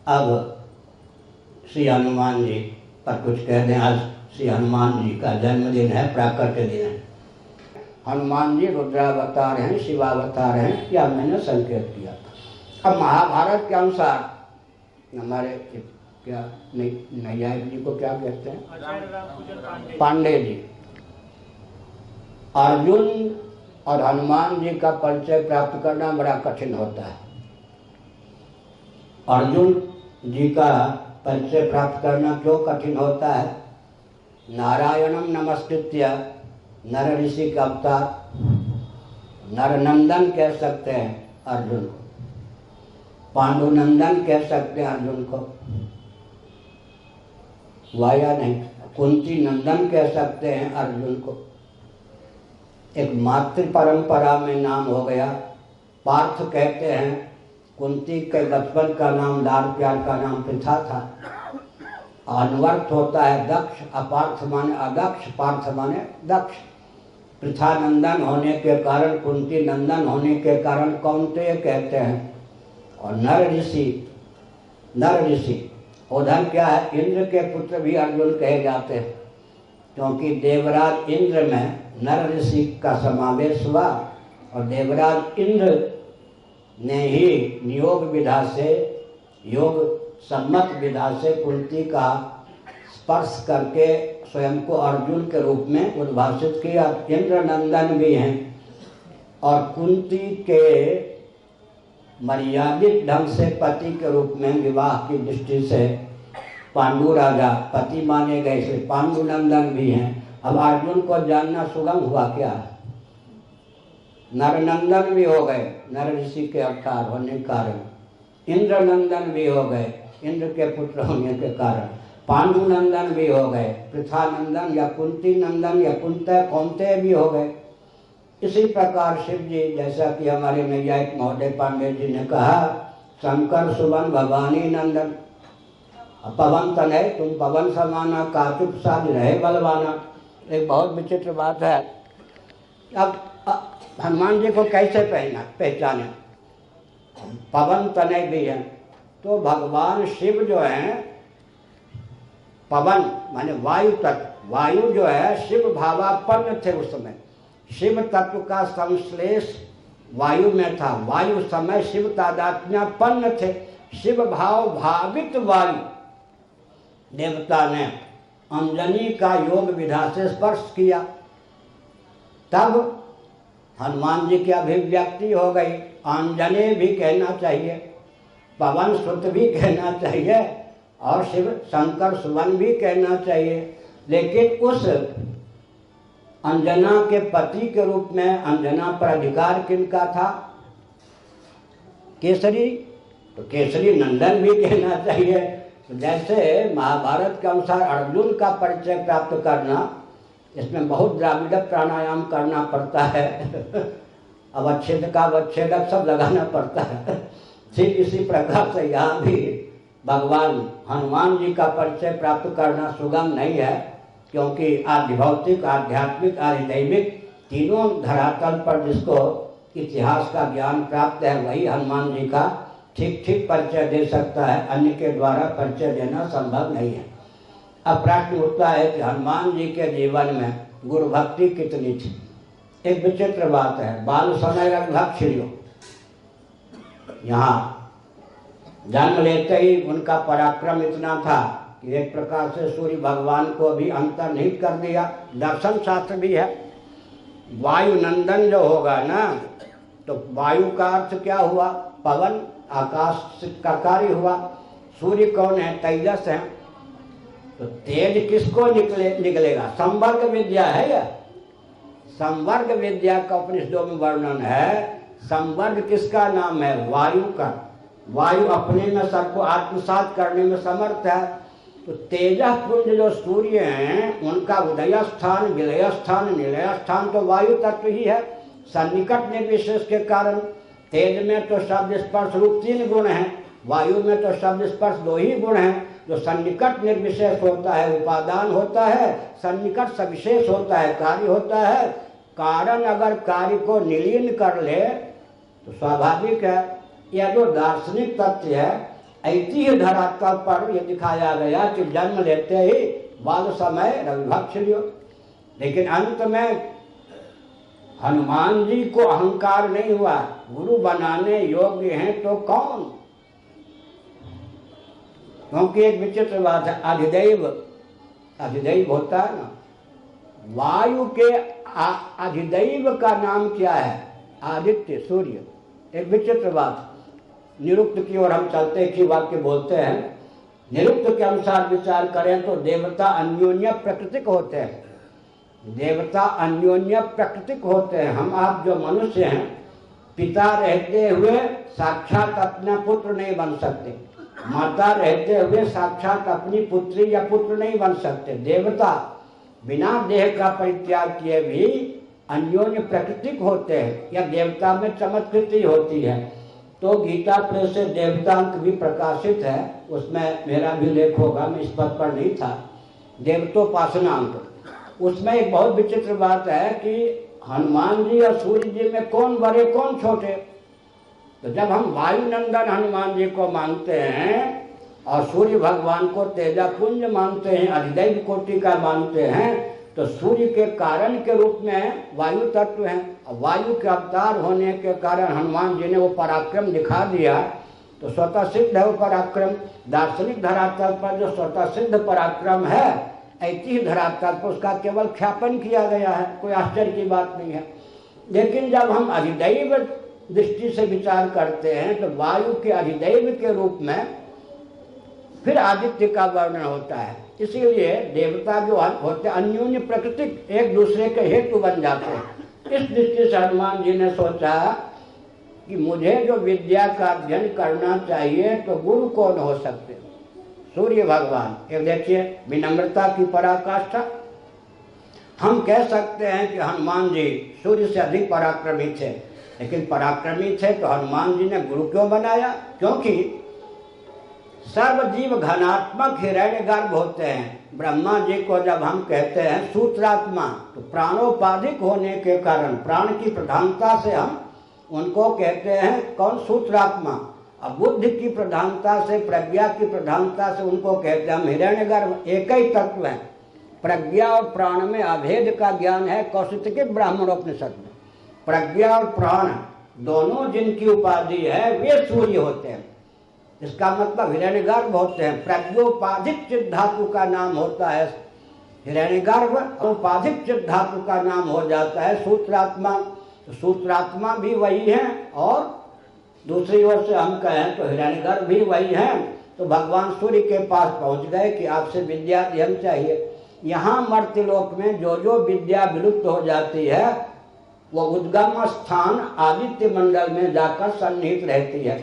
अब श्री हनुमान जी पर कुछ कह दें। आज श्री हनुमान जी का जन्मदिन है, प्राकट्य दिन है। हनुमान जी रुद्रावतार हैं, शिवावतार हैं, यह मैंने संकेत किया था। अब महाभारत के अनुसार हमारे क्या नैयायिक जी को क्या कहते हैं, पांडे जी, अर्जुन और हनुमान जी का परिचय प्राप्त करना बड़ा कठिन होता है। अर्जुन जी का परिचय प्राप्त करना क्यों कठिन होता है? नारायणम नमस्कृत्य नर ऋषि का अवतार, नरनंदन कह सकते हैं अर्जुन को, पांडुनंदन कह सकते हैं अर्जुन को, वाया नहीं, कुंती नंदन कह सकते हैं अर्जुन को। एक मातृ परंपरा में नाम हो गया। पार्थ कहते हैं, कुंती के बचपन का नाम, लाड़ प्यार का नाम पृथा था। अनवर्थ होता है दक्ष, अपार्थ माने अदक्ष, पार्थ माने दक्ष। पृथा नंदन होने के कारण, कुंती नंदन होने के कारण कौन्तेय कहते हैं। और नर ऋषि उधर क्या है, इंद्र के पुत्र भी अर्जुन कहे जाते हैं, क्योंकि देवराज इंद्र में नर ऋषि का समावेश हुआ। और देवराज इंद्र ने ही नियोग विधा से, योग सम्मत विधा से कुंती का स्पर्श करके स्वयं को अर्जुन के रूप में उद्भाषित किया। इंद्र नंदन भी हैं। और कुंती के मर्यादित ढंग से पति के रूप में विवाह की दृष्टि से पांडु राजा पति माने गए, इसलिए पांडुनंदन भी हैं। अब अर्जुन को जानना सुगम हुआ क्या? नरनंदन भी हो गए, नर ऋषि के अवतार होने के कारण। इंद्रनंदन भी हो गए, इंद्र के पुत्र होने के कारण। पांडुनंदन भी हो गए, पृथानंदन या कुंती नंदन या कौन्तेय भी हो गए। इसी प्रकार शिव जी, जैसा कि हमारे नैयायिक महोदय पांडे जी ने कहा, शंकर सुवन भवानी नंदन, पवन तनय तुम पवन समाना, काचुप साज रहे बलवाना। एक बहुत विचित्र बात है। अब हनुमान जी को कैसे पहचाने? पवन तनय भी है, तो भगवान शिव जो है पवन माने वायु तत्व, वायु जो है शिव भावापन्न थे उस समय। शिव तत्व का संश्लेष वायु में था, वायु समय शिव तादात्म्यापन्न थे। शिव भाव भावित वायु देवता ने अंजनी का योग विधा से स्पर्श किया, तब हनुमान जी की अभिव्यक्ति हो गई। अंजने भी कहना चाहिए, पवन सुत भी कहना चाहिए, और शिव शंकर सुवन भी कहना चाहिए। लेकिन उस अंजना के पति के रूप में अंजना पर अधिकार किनका था? केसरी, तो केसरी नंदन भी कहना चाहिए। जैसे महाभारत के अनुसार अर्जुन का परिचय प्राप्त करना, इसमें बहुत द्राविड़ प्राणायाम करना पड़ता है अवच्छेद का अवच्छेदक सब लगाना पड़ता है। ठीक इसी प्रकार से यहाँ भी भगवान हनुमान जी का परिचय प्राप्त करना सुगम नहीं है, क्योंकि आधिभौतिक, आध्यात्मिक, आधिदैविक तीनों धरातल पर जिसको इतिहास का ज्ञान प्राप्त है, वही हनुमान जी का ठीक ठीक परिचय दे सकता है। अन्य के द्वारा परिचय देना संभव नहीं है। अब प्रश्न उठता है कि हनुमान जी के जीवन में गुरु भक्ति कितनी थी? एक विचित्र बात है। बाल समय रघुभक्षियों, यहाँ जन्म लेते ही उनका पराक्रम इतना था कि एक प्रकार से सूर्य भगवान को भी अंतर्निहित कर दिया। दर्शन शास्त्र भी है। वायु नंदन जो होगा ना, तो वायु का अर्थ क्या हुआ? पवन, आकाश का कार्य हुआ। सूर्य कौन है? तेजस है। तो तेज किसको निकलेगा? संवर्ग विद्या है यह। संवर्ग विद्या का उपनिषदों में वर्णन है। संवर्ग किसका नाम है? वायु का। वायु अपने में सबको आत्मसात करने में समर्थ है। तो तेजः पुंज जो सूर्य हैं, उनका उदय स्थान, विलय स्थान, निलय स्थान तो वायु तत्व ही है। सन्निकट निर्विशेष के कारण तेज में तो शब्द स्पर्श रूप 3 गुण हैं, वायु में तो शब्द स्पर्श 2 ही गुण हैं। जो सन्निकट निर्विशेष होता है उपादान होता है, सन्निकट सविशेष होता है कार्य होता है। कारण अगर कार्य को निलीन कर ले तो स्वाभाविक है। यह जो दार्शनिक तथ्य है, ऐतिह्य धरातल पर यह दिखाया गया कि जन्म लेते ही बाल समय रविभक्त लियो, लेकिन अंत में हनुमान जी को अहंकार नहीं हुआ। गुरु बनाने योग्य हैं तो कौन? क्योंकि एक विचित्र बात है, अधिदैव होता है ना, वायु के अधिदैव का नाम क्या है? आदित्य, सूर्य। एक विचित्र बात, निरुक्त की ओर हम चलते कि वाक्य बोलते हैं, निरुक्त के अनुसार विचार करें तो देवता अन्योन्य प्राकृतिक होते हैं। देवता अन्योन्य प्राकृतिक होते हैं। हम आप जो मनुष्य हैं, पिता रहते हुए साक्षात अपना पुत्र नहीं बन सकते, माता रहते हुए साक्षात अपनी पुत्री या पुत्र नहीं बन सकते। देवता बिना देह का परित्याग किए भी अन्योन्य प्राकृतिक होते हैं, या देवता में चमत्कृति होती है। तो गीता प्रेस से देवतांक भी प्रकाशित है, उसमें मेरा भी लेख होगा, मैं इस पद पर नहीं था, देवतोपासनांक। उसमें एक बहुत विचित्र बात है कि हनुमान जी और सूर्य जी में कौन बड़े कौन छोटे। तो जब हम वायुनंदन हनुमान जी को मानते हैं और सूर्य भगवान को तेजापुंज मानते हैं, अधिदैव कोटि का मानते हैं, तो सूर्य के कारण के रूप में वायु तत्व हैं। वायु के अवतार होने के कारण हनुमान जी ने वो पराक्रम दिखा दिया, तो स्वतः सिद्ध है वो पराक्रम। दार्शनिक धरातल पर जो स्वतः सिद्ध पराक्रम है, ऐतिह्य धरातल पर उसका केवल ख्यापन किया गया है, कोई आश्चर्य की बात नहीं है। लेकिन जब हम अधिदैव दृष्टि से विचार करते हैं तो वायु के अधिदैव के रूप में फिर आदित्य का वर्णन होता है। इसीलिए देवता जो होते हैं अन्योन्य प्राकृतिक, एक दूसरे के हेतु बन जाते हैं। इस दृष्टि से हनुमान जी ने सोचा कि मुझे जो विद्या का अध्ययन करना चाहिए तो गुरु कौन हो सकते? सूर्य भगवान। ये देखिए विनम्रता की पराकाष्ठा। हम कह सकते हैं कि हनुमान जी सूर्य से अधिक पराक्रमी थे, लेकिन पराक्रमी थे तो हनुमान जी ने गुरु क्यों बनाया? क्योंकि सर्वजीव घनात्मक हिरण्यगर्भ होते हैं। ब्रह्मा जी को जब हम कहते हैं सूत्रात्मा, तो प्राणोपाधिक होने के कारण, प्राण की प्रधानता से हम उनको कहते हैं कौन? सूत्रात्मा। अब बुद्धि की प्रधानता से, प्रज्ञा की प्रधानता से उनको कहते हैं हम हिरण्यगर्भ। एक ही तत्व है, प्रज्ञा और प्राण में अभेद का ज्ञान है कौशिकी ब्राह्मणोपनिषद में। प्रज्ञा और प्राण दोनों जिनकी उपाधि है वे सूर्य होते हैं। इसका मतलब हिरण्यगर्भ होते हैं। प्रज्ञोपाधिक चित्त धातु का नाम होता है हिरण्यगर्भ, उपाधिक चित्त धातु का नाम हो जाता है सूत्रात्मा। तो सूत्रात्मा भी वही है और दूसरी ओर से हम कहें तो हिरण्यगर्भ भी वही है। तो भगवान सूर्य के पास पहुंच गए कि आपसे विद्या अध्ययन चाहिए। यहाँ मर्त्यलोक में जो जो विद्या विलुप्त हो जाती है वो उद्गम स्थान आदित्य मंडल में जाकर सन्निहित रहती है।